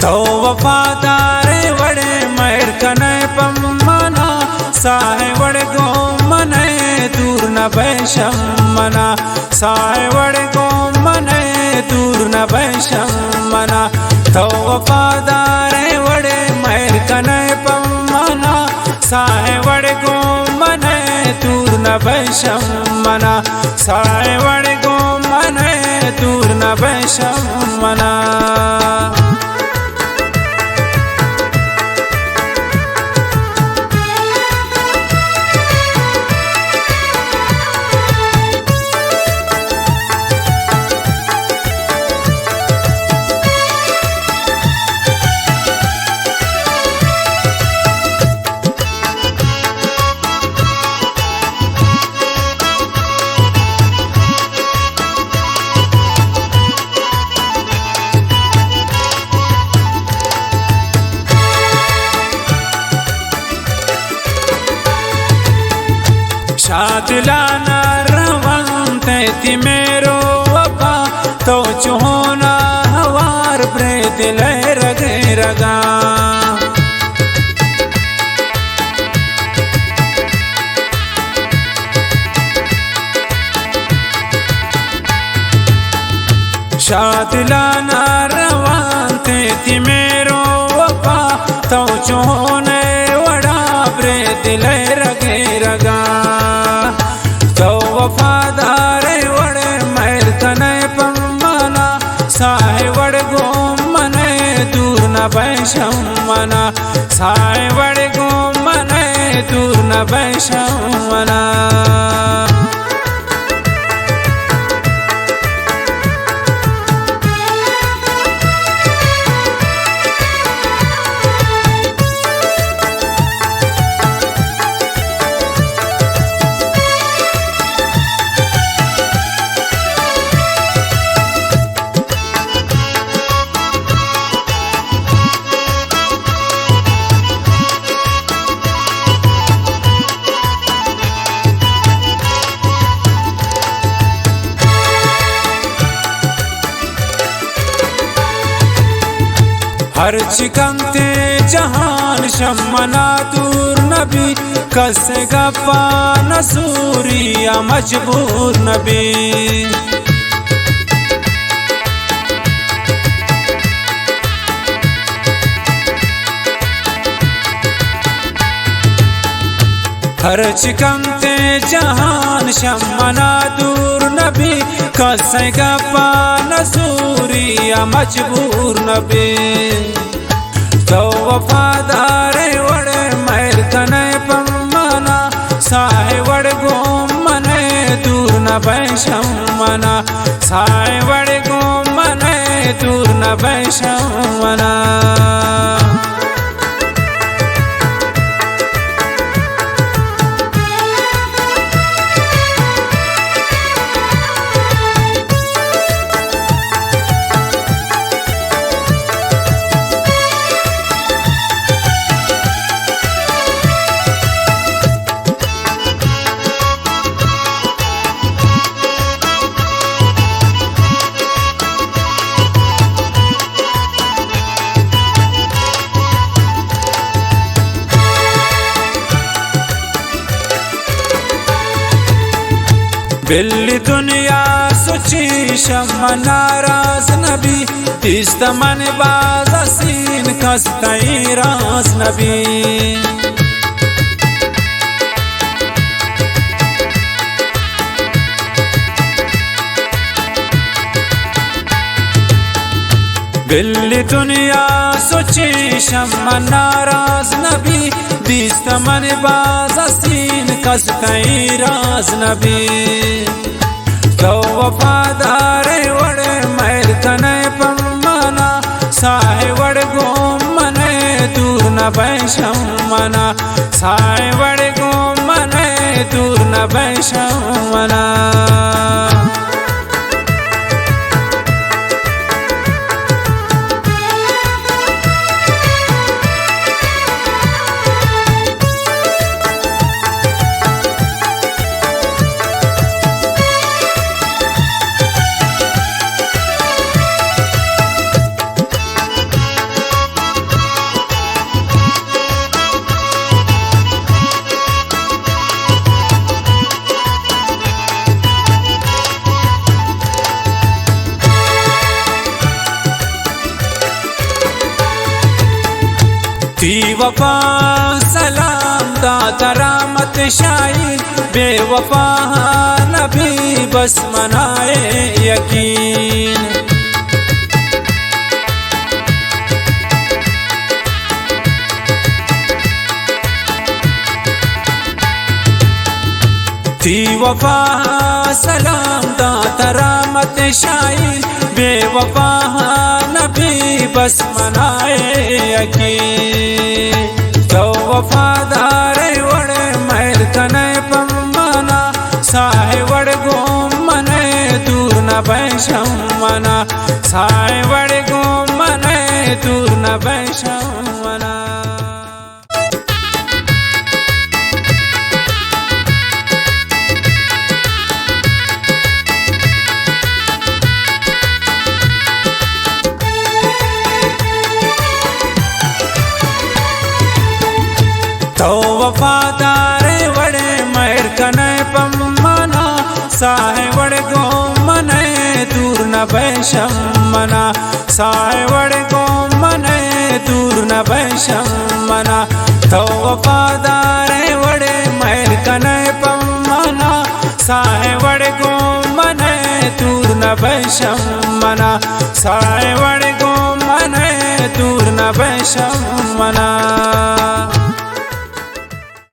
तो वफादारे वड़े मैर कने पम्मना साहे वड़े गो मने दूर न बैशम मना साहे वड़े गो मने दूर न बैशम मना तो वफादारे वड़े मैर कने पम्मना साहे वड़े गो मने दूर न बैशम मना साहे वड़े गो मने दूर न बैशम मना। शादिलाना रवंते ती मेरो वफा तो चुहोना हवार ब्रे दिले रगे रगा शादिलाना रवंते ती मेरो वफा तो चुहोने वड़ा ब्रे दिले रगे रगा तो वफादारे वड़े मैर कने पम्मना साहे वड़े गो मने दूर न बैशम मना साहे वड़े गो मने दूर न बैशम मना। हर चिकंते जहान शम्मना दूर नबी कसे गप्पा नसूरिया मजबूर नबी हर चिकंते जहान शम्मना दूर नबी कसे गप्पा नसूरिया मजबूर नबी तो वफादारे वड़े मैर कने पम्मना साहे वड़े गो मने दूर न बैशम मना साहे वड़े गो मने दूर न बैशम मना। बिल्ली दुनिया सुची शम्मा नाराज नबी तिस्तमन बाज सीन कस्तई राज नबी बिल्ली दुनिया सुची शम्मा नाराज नबी तिस्तमन बाज सीन कस्तई राज नबी तो वफादारे वड़े मैर कने पम्मना साहे वड़े गो मने दूर न बैशम मना साहे वड़े गो मने दूर न बैशम मना। थी वफा सलाम दाता रहमत शाही, बेवफा नबी बस मनाए यकीन। थी वफा सलाम दाता रहमत शाही, बेवफा नबी बस मनाए यकीन। तो वफादार वड़ महर कने पम्मना, साहे वड़ गोम मने दूर न बैशम मना, साहे वड़ गोम मने दूर न बैशम मना। तो वफादार वड़े महर कने पम्मना, साहे वड़ गोम मने दूर न बैशम मना, साहे वड़ गोम मने दूर न बैशम मना। तो वफादार वड़े महर कने पम्मना, साहे वड़ गोम मने दूर न बैशम मना, साहे वड़ गोम मने दूर न बैशम मना।